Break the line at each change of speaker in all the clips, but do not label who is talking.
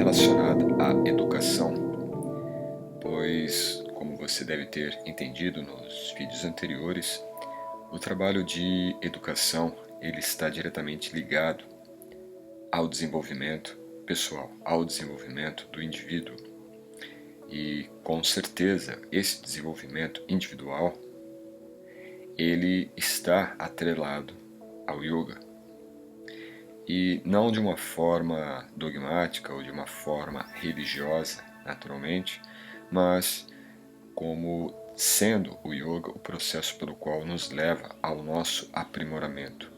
relacionada à educação, pois, como você deve ter entendido nos vídeos anteriores, o trabalho de educação ele está diretamente ligado ao desenvolvimento pessoal, ao desenvolvimento do indivíduo. E, com certeza, esse desenvolvimento individual ele está atrelado ao yoga. E não de uma forma dogmática ou de uma forma religiosa, naturalmente, mas como sendo o yoga o processo pelo qual nos leva ao nosso aprimoramento.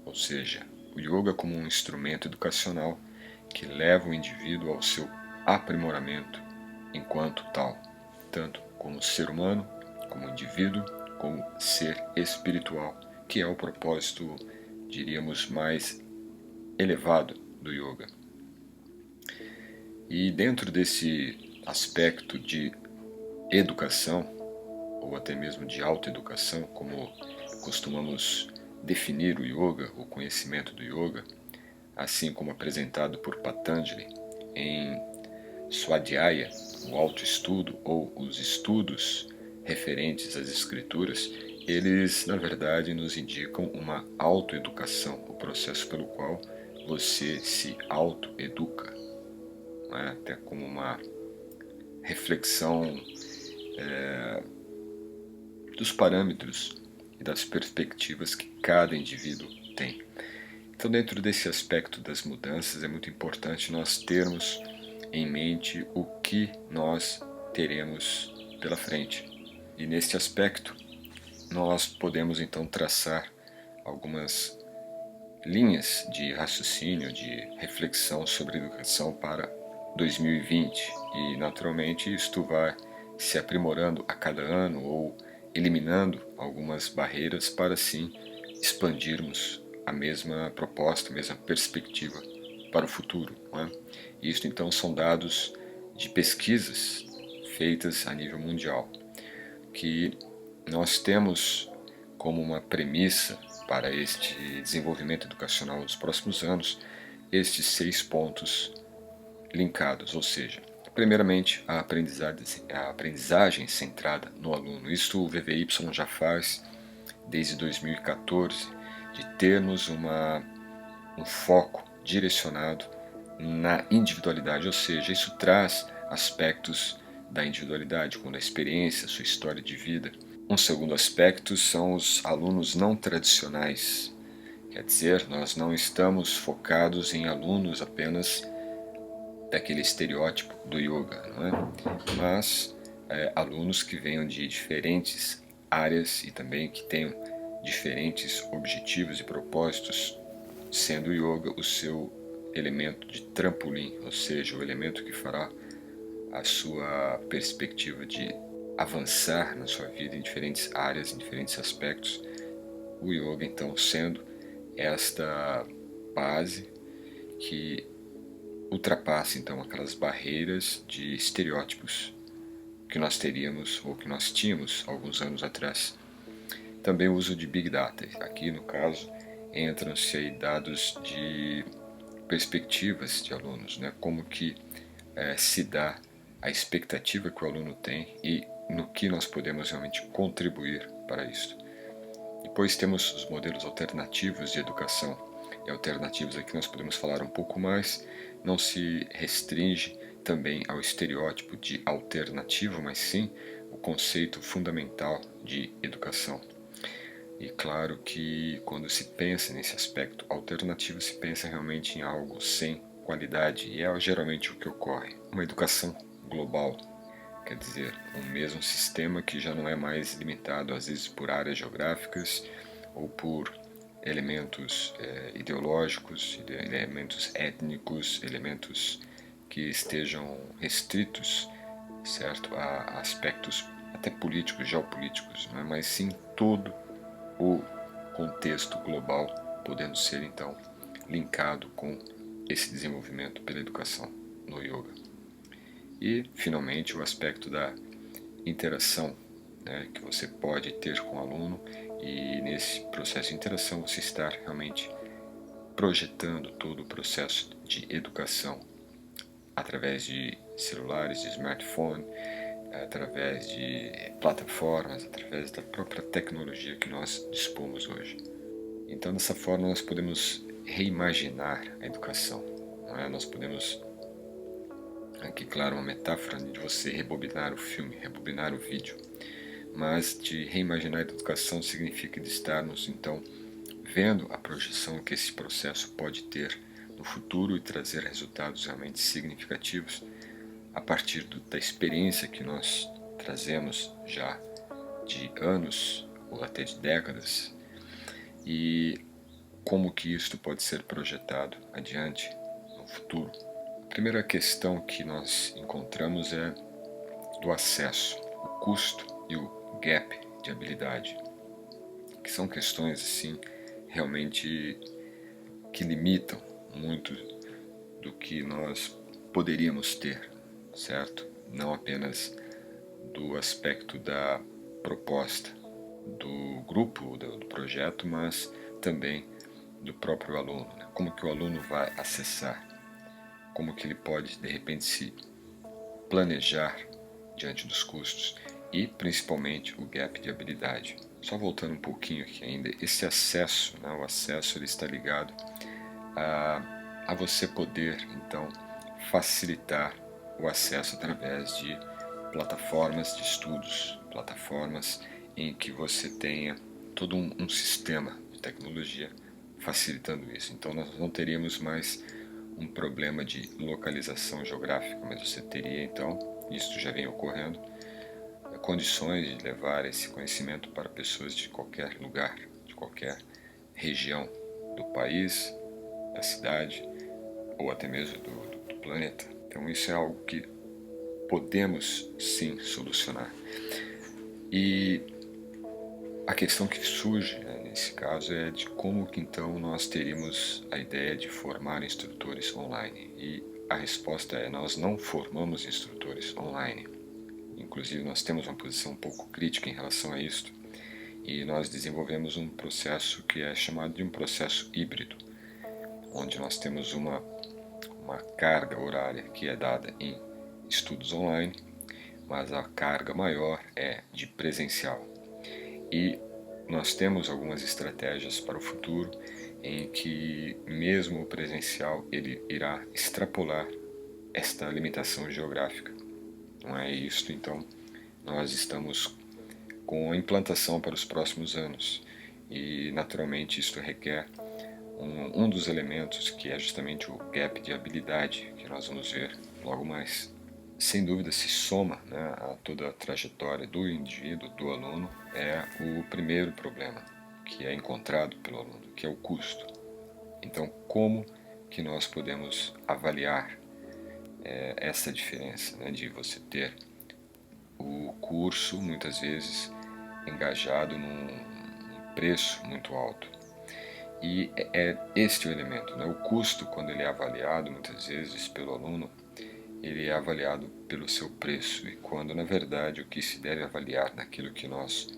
Ou seja, o yoga como um instrumento educacional que leva o indivíduo ao seu aprimoramento enquanto tal, tanto como ser humano, como indivíduo, como ser espiritual, que é o propósito, diríamos, mais elevado do yoga. E dentro desse aspecto de educação, ou até mesmo de autoeducação, como costumamos definir o yoga, o conhecimento do yoga, assim como apresentado por Patanjali em Swadhyaya, o autoestudo ou os estudos referentes às escrituras, eles na verdade nos indicam uma autoeducação, o processo pelo qual você se autoeduca, né? Até como uma reflexão dos parâmetros e das perspectivas que cada indivíduo tem. Então, dentro desse aspecto das mudanças, é muito importante nós termos em mente o que nós teremos pela frente. E neste aspecto, nós podemos então traçar algumas linhas de raciocínio, de reflexão sobre educação para 2020. E, naturalmente, isto vai se aprimorando a cada ano ou eliminando algumas barreiras para assim expandirmos a mesma proposta, a mesma perspectiva para o futuro, não é? Isto então são dados de pesquisas feitas a nível mundial, que nós temos como uma premissa para este desenvolvimento educacional dos próximos anos estes 6 pontos linkados, ou seja, primeiramente a aprendizagem centrada no aluno. Isto o VVY já faz desde 2014, de termos um foco direcionado na individualidade, ou seja, isso traz aspectos da individualidade, como a experiência, sua história de vida. Um segundo aspecto são os alunos não tradicionais, quer dizer, nós não estamos focados em alunos apenas daquele estereótipo do yoga, não é? Mas alunos que venham de diferentes áreas e também que tenham diferentes objetivos e propósitos, sendo o yoga o seu elemento de trampolim, ou seja, o elemento que fará a sua perspectiva de avançar na sua vida em diferentes áreas, em diferentes aspectos. O yoga, então, sendo esta base que ultrapassa, então, aquelas barreiras de estereótipos que nós teríamos ou que nós tínhamos alguns anos atrás. Também o uso de Big Data. Aqui, no caso, entram-se aí dados de perspectivas de alunos, né? Como que se dá a expectativa que o aluno tem e no que nós podemos realmente contribuir para isso. Depois temos os modelos alternativos de educação. E alternativos aqui nós podemos falar um pouco mais, não se restringe também ao estereótipo de alternativo, mas sim o conceito fundamental de educação. E claro que quando se pensa nesse aspecto alternativo, se pensa realmente em algo sem qualidade, e é geralmente o que ocorre. Uma educação global, quer dizer, um mesmo sistema que já não é mais limitado às vezes por áreas geográficas ou por elementos ideológicos, elementos étnicos, elementos que estejam restritos, certo, a aspectos até políticos, geopolíticos, não é? Mas sim todo o contexto global podendo ser então linkado com esse desenvolvimento pela educação no yoga. E finalmente o aspecto da interação, né, que você pode ter com o aluno, e nesse processo de interação você estar realmente projetando todo o processo de educação através de celulares, de smartphone, através de plataformas, através da própria tecnologia que nós dispomos hoje. Então, dessa forma, nós podemos reimaginar a educação. Não é? Nós podemos, aqui, claro, uma metáfora de você rebobinar o filme, rebobinar o vídeo. Mas de reimaginar a educação significa de estarmos, então, vendo a projeção que esse processo pode ter no futuro e trazer resultados realmente significativos a partir da experiência que nós trazemos já de anos ou até de décadas, e como que isto pode ser projetado adiante no futuro. A primeira questão que nós encontramos é do acesso, o custo e o gap de habilidade, que são questões assim realmente que limitam muito do que nós poderíamos ter, certo? Não apenas do aspecto da proposta do grupo, do projeto, mas também do próprio aluno, né? Como que o aluno vai acessar, como que ele pode de repente se planejar diante dos custos e principalmente o gap de habilidade. Só voltando um pouquinho aqui ainda, esse acesso, né, o acesso ele está ligado a você poder então facilitar o acesso através de plataformas de estudos, plataformas em que você tenha todo um sistema de tecnologia facilitando isso. Então nós não teríamos mais um problema de localização geográfica, mas você teria então, isso já vem ocorrendo, condições de levar esse conhecimento para pessoas de qualquer lugar, de qualquer região do país, da cidade ou até mesmo do planeta. Então isso é algo que podemos sim solucionar. E a questão que surge, né, nesse caso é de como que então nós teríamos a ideia de formar instrutores online. E a resposta é: nós não formamos instrutores online. Inclusive nós temos uma posição um pouco crítica em relação a isto, e nós desenvolvemos um processo que é chamado de um processo híbrido, onde nós temos uma carga horária que é dada em estudos online, mas a carga maior é de presencial. E nós temos algumas estratégias para o futuro em que mesmo o presencial ele irá extrapolar esta limitação geográfica. Não é isso, então nós estamos com a implantação para os próximos anos e naturalmente isto requer um dos elementos que é justamente o gap de habilidade que nós vamos ver logo mais. Sem dúvida se soma, né, a toda a trajetória do indivíduo, do aluno, é o primeiro problema que é encontrado pelo aluno, que é o custo. Então como que nós podemos avaliar essa diferença, né, de você ter o curso muitas vezes engajado num preço muito alto. E é este o elemento, né? O custo, quando ele é avaliado muitas vezes pelo aluno, ele é avaliado pelo seu preço, e quando na verdade o que se deve avaliar naquilo que nós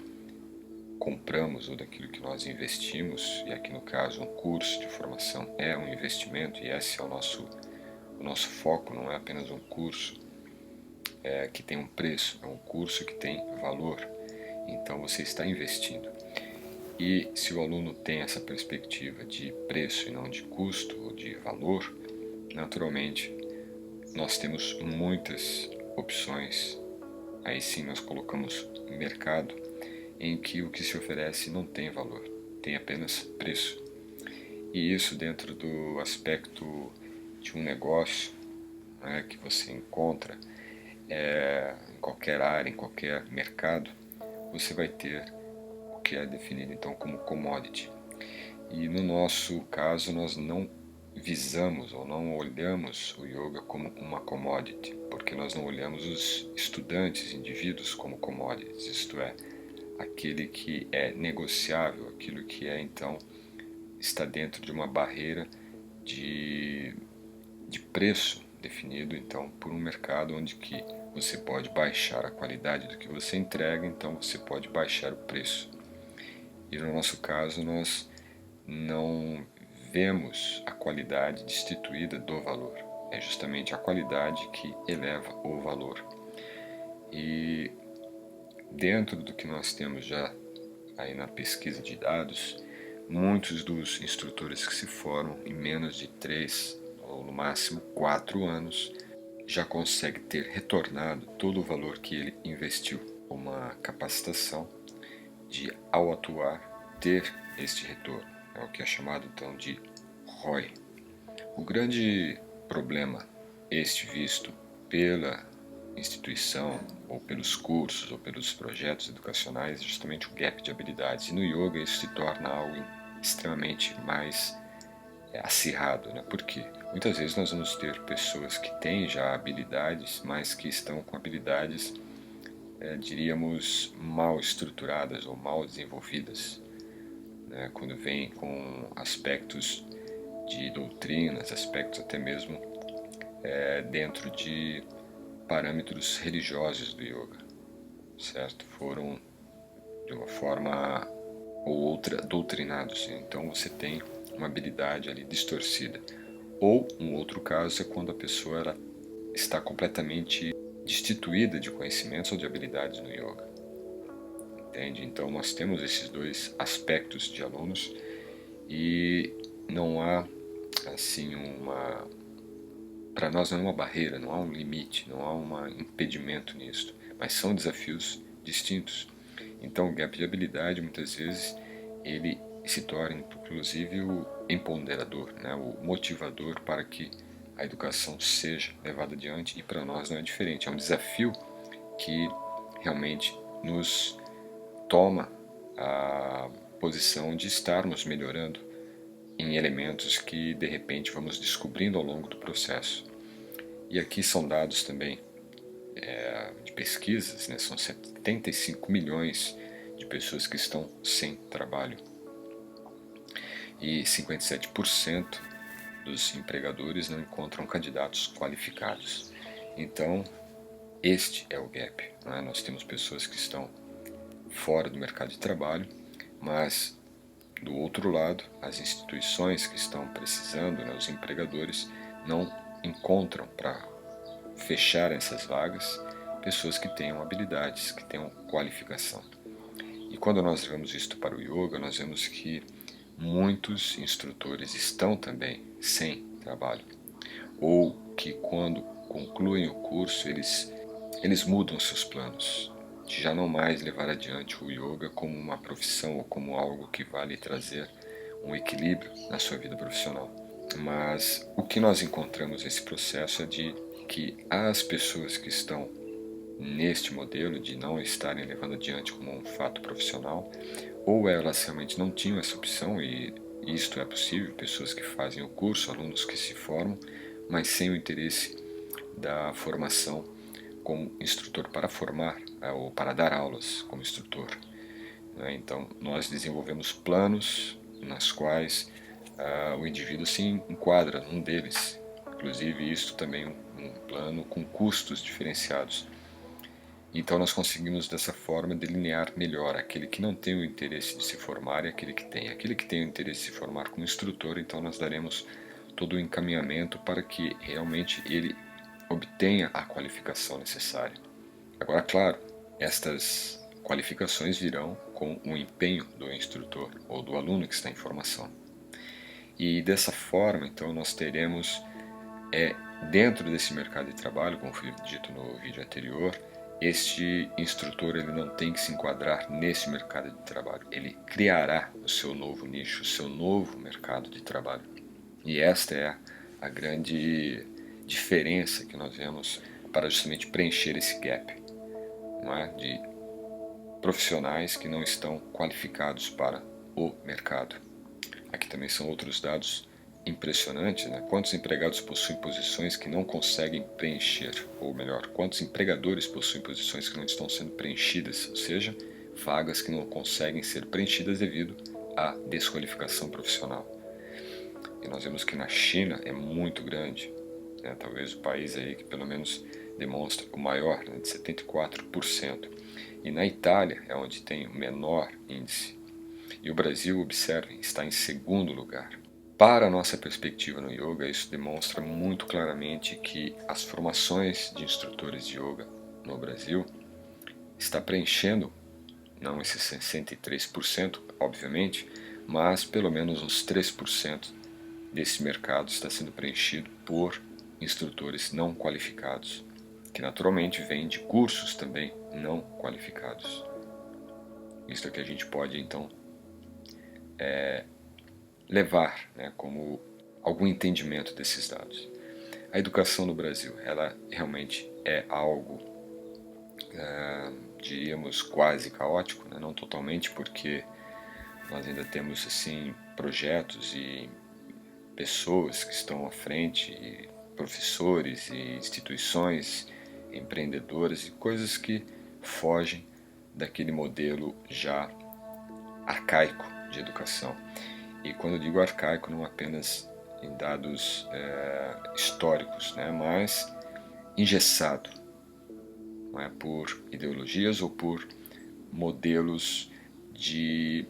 compramos ou daquilo que nós investimos, e aqui no caso um curso de formação é um investimento, e esse é o nosso foco, não é apenas um curso que tem um preço, é um curso que tem valor, então você está investindo. E se o aluno tem essa perspectiva de preço e não de custo ou de valor, naturalmente nós temos muitas opções. Aí sim nós colocamos mercado em que o que se oferece não tem valor, tem apenas preço. E isso dentro do aspecto de um negócio, né, que você encontra em qualquer área, em qualquer mercado, você vai ter o que é definido então como commodity. E no nosso caso nós não visamos ou não olhamos o yoga como uma commodity, porque nós não olhamos os estudantes, indivíduos como commodities, isto é, aquele que é negociável, aquilo que é então está dentro de uma barreira de preço definido então por um mercado onde que você pode baixar a qualidade do que você entrega, então você pode baixar o preço. E no nosso caso nós não vemos a qualidade destituída do valor. é justamente a qualidade que eleva o valor. E dentro do que nós temos já aí na pesquisa de dados, muitos dos instrutores que se formam em menos de 3 ou no máximo 4 anos já consegue ter retornado todo o valor que ele investiu. Uma capacitação de, ao atuar, ter este retorno. É o que é chamado então de ROI. O grande problema, este visto pela instituição, ou pelos cursos, ou pelos projetos educacionais, é justamente o gap de habilidades. E no yoga isso se torna algo extremamente mais acirrado, né? Por quê? Muitas vezes nós vamos ter pessoas que têm já habilidades, mas que estão com habilidades, diríamos, mal estruturadas ou mal desenvolvidas, né? Quando vem com aspectos de doutrinas, aspectos até mesmo dentro de parâmetros religiosos do yoga, certo? Foram de uma forma ou outra doutrinados. Então você tem uma habilidade ali distorcida. Ou um outro caso é quando a pessoa ela está completamente destituída de conhecimentos ou de habilidades no yoga. Entende? Então nós temos esses dois aspectos de alunos e não há assim uma... Para nós não é uma barreira, não há um limite, não há um impedimento nisso, mas são desafios distintos. Então o gap de habilidade muitas vezes ele se torna inclusive o empoderador, né? O motivador para que a educação seja levada adiante, e para nós não é diferente, é um desafio que realmente nos toma a posição de estarmos melhorando em elementos que de repente vamos descobrindo ao longo do processo. E aqui são dados também de pesquisas, né? São 75 milhões de pessoas que estão sem trabalho e 57% dos empregadores não encontram candidatos qualificados. Então, este é o gap, né? Nós temos pessoas que estão fora do mercado de trabalho, mas do outro lado, as instituições que estão precisando, né, os empregadores, não encontram para fechar essas vagas pessoas que tenham habilidades, que tenham qualificação. E quando nós vemos isto para o yoga, nós vemos que muitos instrutores estão também sem trabalho, ou que quando concluem o curso eles mudam seus planos, de já não mais levar adiante o yoga como uma profissão ou como algo que vai lhe trazer um equilíbrio na sua vida profissional. Mas o que nós encontramos nesse processo é de que as pessoas que estão neste modelo de não estarem levando adiante como um fato profissional, ou elas realmente não tinham essa opção, e isto é possível, pessoas que fazem o curso, alunos que se formam, mas sem o interesse da formação como instrutor para formar ou para dar aulas como instrutor. Então nós desenvolvemos planos nas quais o indivíduo se enquadra num deles, inclusive isso também um plano com custos diferenciados. Então nós conseguimos dessa forma delinear melhor aquele que não tem o interesse de se formar e aquele que tem. Aquele que tem o interesse de se formar como instrutor, então nós daremos todo o encaminhamento para que realmente ele obtenha a qualificação necessária. Agora, claro, estas qualificações virão com o empenho do instrutor ou do aluno que está em formação. E dessa forma, então, nós teremos, dentro desse mercado de trabalho, como foi dito no vídeo anterior, este instrutor ele não tem que se enquadrar nesse mercado de trabalho. Ele criará o seu novo nicho, o seu novo mercado de trabalho. E esta é a grande diferença que nós vemos para justamente preencher esse gap, não é? De profissionais que não estão qualificados para o mercado. Aqui também são outros dados impressionantes, né? Quantos empregados possuem posições que não conseguem preencher, ou melhor, quantos empregadores possuem posições que não estão sendo preenchidas, ou seja, vagas que não conseguem ser preenchidas devido à desqualificação profissional. E nós vemos que na China é muito grande, né? Talvez o país aí que pelo menos demonstra o maior, né, de 74%. E na Itália é onde tem o menor índice. E o Brasil, observem, está em segundo lugar. Para a nossa perspectiva no yoga, isso demonstra muito claramente que as formações de instrutores de yoga no Brasil está preenchendo, não esses 63%, obviamente, mas pelo menos uns 3% desse mercado está sendo preenchido por instrutores não qualificados, que naturalmente vêm de cursos também não qualificados. Isso é que a gente pode então levar, né, como algum entendimento desses dados. A educação no Brasil, ela realmente é algo, diríamos, quase caótico, né? Não totalmente, porque nós ainda temos assim projetos e pessoas que estão à frente, e professores e instituições, empreendedores e coisas que fogem daquele modelo já arcaico de educação. E quando eu digo arcaico, não apenas em dados históricos, né, mas engessado, não é, por ideologias ou por modelos de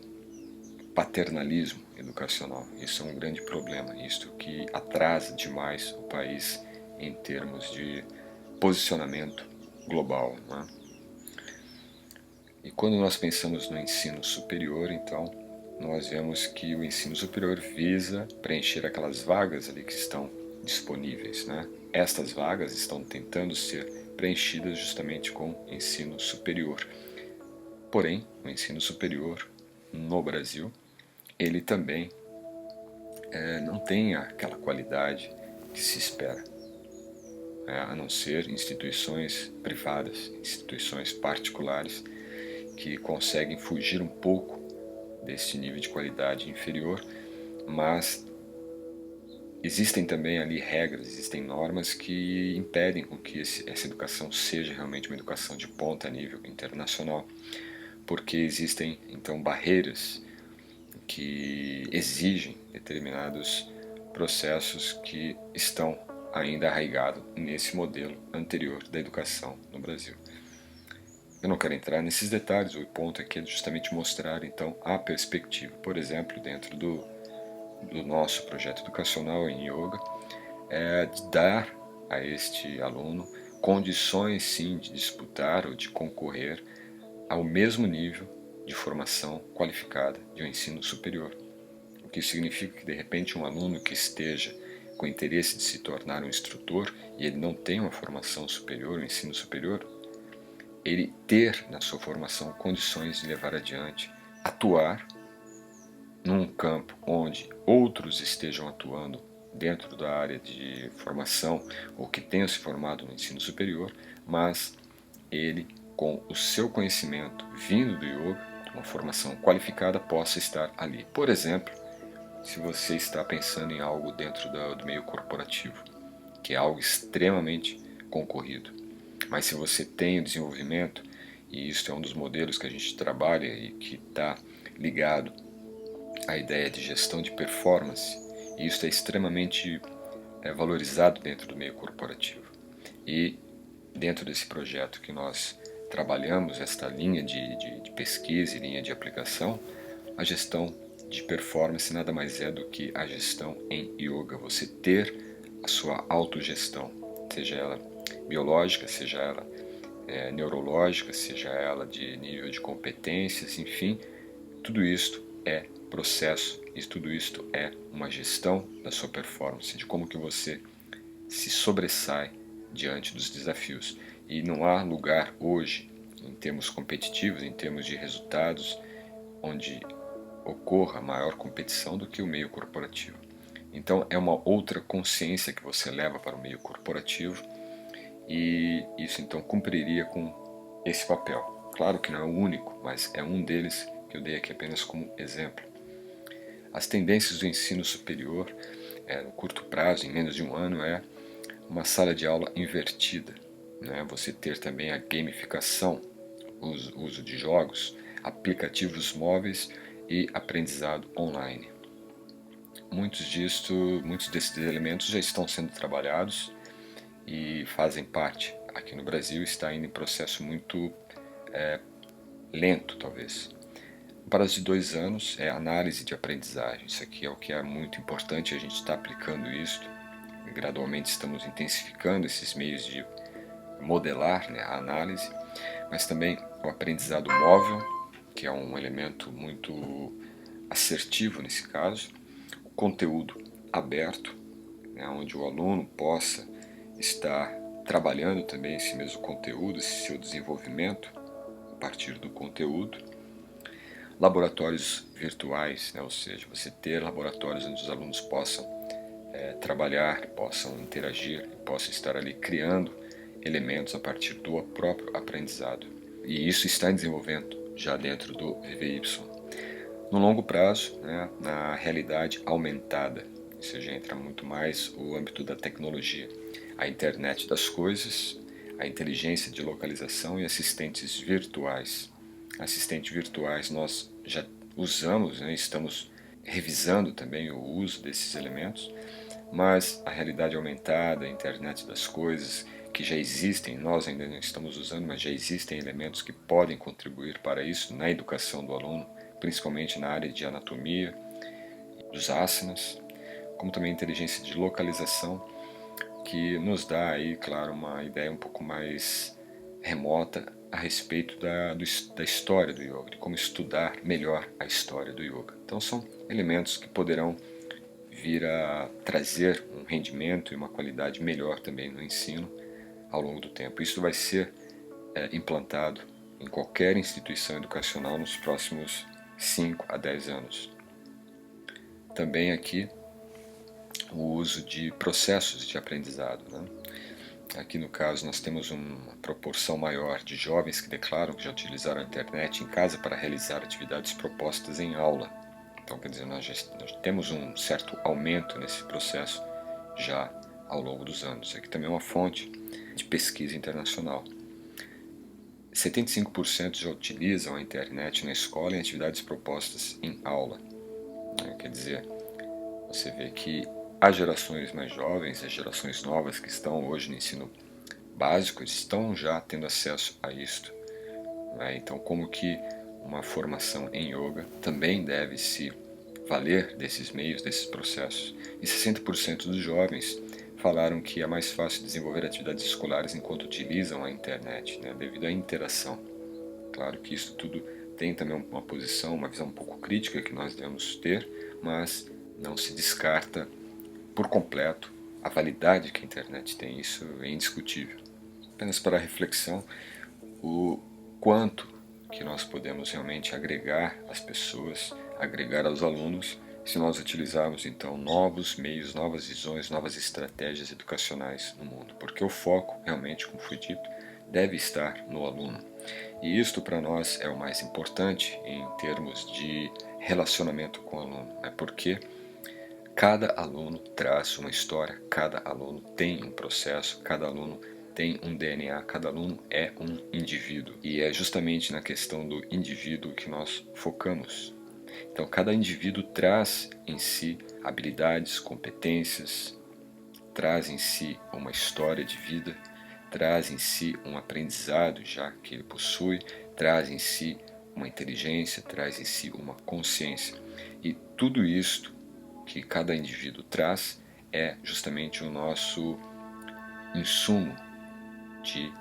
paternalismo educacional. Isso é um grande problema, isto que atrasa demais o país em termos de posicionamento global, não é? E quando nós pensamos no ensino superior, então, nós vemos que o ensino superior visa preencher aquelas vagas ali que estão disponíveis, né? Estas vagas estão tentando ser preenchidas justamente com ensino superior. Porém, o ensino superior no Brasil, ele também não tem aquela qualidade que se espera, a não ser instituições privadas, instituições particulares, que conseguem fugir um pouco desse nível de qualidade inferior, mas existem também ali regras, existem normas que impedem com que essa educação seja realmente uma educação de ponta a nível internacional, porque existem então barreiras que exigem determinados processos que estão ainda arraigados nesse modelo anterior da educação no Brasil. Eu não quero entrar nesses detalhes, o ponto aqui é justamente mostrar então a perspectiva. Por exemplo, dentro do nosso projeto educacional em yoga, é de dar a este aluno condições sim de disputar ou de concorrer ao mesmo nível de formação qualificada de um ensino superior. O que significa que de repente um aluno que esteja com interesse de se tornar um instrutor e ele não tem uma formação superior, um ensino superior, ele ter na sua formação condições de levar adiante, atuar num campo onde outros estejam atuando dentro da área de formação ou que tenham se formado no ensino superior, mas ele, com o seu conhecimento vindo do yoga, uma formação qualificada, possa estar ali. Por exemplo, se você está pensando em algo dentro do meio corporativo, que é algo extremamente concorrido, mas se você tem o desenvolvimento, e isso é um dos modelos que a gente trabalha e que está ligado à ideia de gestão de performance, e isso é extremamente valorizado dentro do meio corporativo. E dentro desse projeto que nós trabalhamos, esta linha de pesquisa e linha de aplicação, a gestão de performance nada mais é do que a gestão em yoga, você ter a sua autogestão, seja ela biológica, seja ela neurológica, seja ela de nível de competências, enfim, tudo isto é processo e tudo isto é uma gestão da sua performance, de como que você se sobressai diante dos desafios. E não há lugar hoje, em termos competitivos, em termos de resultados, onde ocorra maior competição do que o meio corporativo. Então é uma outra consciência que você leva para o meio corporativo e isso então cumpriria com esse papel. Claro que não é o único, mas é um deles que eu dei aqui apenas como exemplo. As tendências do ensino superior, no curto prazo, em menos de um ano, é uma sala de aula invertida, né? Você ter também a gamificação, o uso de jogos, aplicativos móveis e aprendizado online. Muitos desses elementos já estão sendo trabalhados e fazem parte. Aqui no Brasil está ainda em processo muito lento, talvez. O prazo de 2 anos é análise de aprendizagem. Isso aqui é o que é muito importante, a gente está aplicando isso. Gradualmente estamos intensificando esses meios de modelar, né, a análise, mas também o aprendizado móvel, que é um elemento muito assertivo nesse caso, o conteúdo aberto, né, onde o aluno possa estar trabalhando também esse mesmo conteúdo, esse seu desenvolvimento a partir do conteúdo. Laboratórios virtuais, né, ou seja, você ter laboratórios onde os alunos possam trabalhar, possam interagir, possam estar ali criando elementos a partir do próprio aprendizado. E isso está em desenvolvimento já dentro do VVY. No longo prazo, né, na realidade aumentada, ou seja, entra muito mais o âmbito da tecnologia, a internet das coisas, a inteligência de localização e assistentes virtuais. Assistentes virtuais nós já usamos, né, estamos revisando também o uso desses elementos, mas a realidade aumentada, a internet das coisas, que já existem, nós ainda não estamos usando, mas já existem elementos que podem contribuir para isso na educação do aluno, principalmente na área de anatomia, dos asanas, como também inteligência de localização, que nos dá aí, claro, uma ideia um pouco mais remota a respeito da história do yoga, de como estudar melhor a história do yoga. Então são elementos que poderão vir a trazer um rendimento e uma qualidade melhor também no ensino ao longo do tempo. Isso vai ser implantado em qualquer instituição educacional nos próximos 5 a 10 anos. Também aqui o uso de processos de aprendizado, né? Aqui no caso nós temos uma proporção maior de jovens que declaram que já utilizaram a internet em casa para realizar atividades propostas em aula. Então, quer dizer, nós temos um certo aumento nesse processo já ao longo dos anos. Aqui também é uma fonte de pesquisa internacional. 75% já utilizam a internet na escola em atividades propostas em aula. Quer dizer, você vê que as gerações mais jovens, as gerações novas que estão hoje no ensino básico, estão já tendo acesso a isto. Então, como que uma formação em yoga também deve se valer desses meios, desses processos. E 60% dos jovens falaram que é mais fácil desenvolver atividades escolares enquanto utilizam a internet, né, devido à interação. Claro que isso tudo tem também uma posição, uma visão um pouco crítica que nós devemos ter, mas não se descarta por completo a validade que a internet tem, isso é indiscutível. Apenas para reflexão, o quanto que nós podemos realmente agregar às pessoas, agregar aos alunos, se nós utilizarmos então novos meios, novas visões, novas estratégias educacionais no mundo, porque o foco realmente, como foi dito, deve estar no aluno. E isto para nós é o mais importante em termos de relacionamento com o aluno, porque cada aluno traz uma história, cada aluno tem um processo, cada aluno tem um DNA, cada aluno é um indivíduo. E é justamente na questão do indivíduo que nós focamos. Então, cada indivíduo traz em si habilidades, competências, traz em si uma história de vida, traz em si um aprendizado já que ele possui, traz em si uma inteligência, traz em si uma consciência. E tudo isto que cada indivíduo traz é justamente o nosso insumo de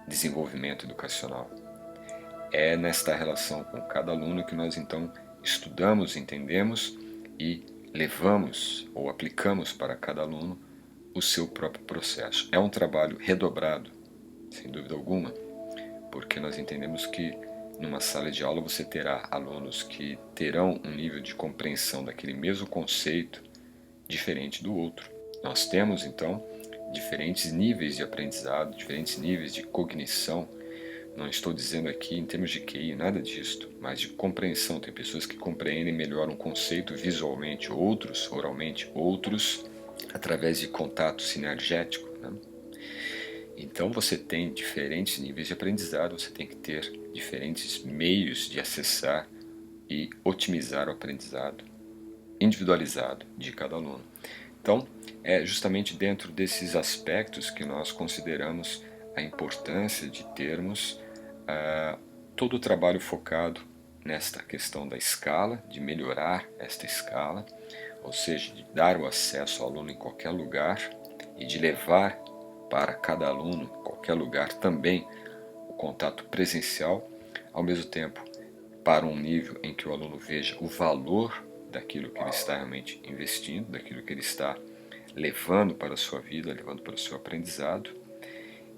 desenvolvimento educacional. É nesta relação com cada aluno que nós então estudamos, entendemos e levamos ou aplicamos para cada aluno o seu próprio processo. É um trabalho redobrado, sem dúvida alguma, porque nós entendemos que numa sala de aula você terá alunos que terão um nível de compreensão daquele mesmo conceito diferente do outro. Nós temos então diferentes níveis de aprendizado, diferentes níveis de cognição. Não estou dizendo aqui em termos de QI, nada disto, mas de compreensão. Tem pessoas que compreendem melhor um conceito visualmente, outros oralmente, outros através de contato sinergético, né? Então você tem diferentes níveis de aprendizado, você tem que ter diferentes meios de acessar e otimizar o aprendizado individualizado de cada aluno. Então, é justamente dentro desses aspectos que nós consideramos a importância de termos todo o trabalho focado nesta questão da escala, de melhorar esta escala, ou seja, de dar o acesso ao aluno em qualquer lugar e de levar para cada aluno, em qualquer lugar, também o contato presencial, ao mesmo tempo para um nível em que o aluno veja o valor daquilo que ele está realmente investindo, daquilo que ele está levando para a sua vida, levando para o seu aprendizado,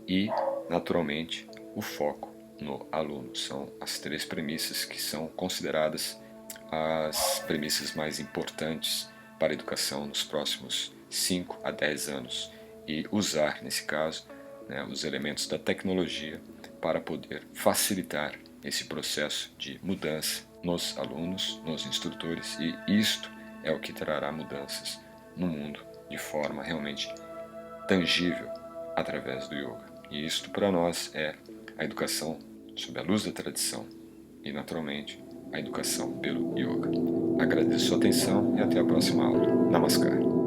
e, naturalmente, o foco no aluno. São as três premissas que são consideradas as premissas mais importantes para a educação nos próximos 5 a 10 anos, e usar, nesse caso, os elementos da tecnologia para poder facilitar esse processo de mudança nos alunos, nos instrutores, e isto é o que trará mudanças no mundo de forma realmente tangível através do yoga. E isto para nós é a educação sob a luz da tradição e, naturalmente, a educação pelo yoga. Agradeço a sua atenção e até a próxima aula. Namaskar.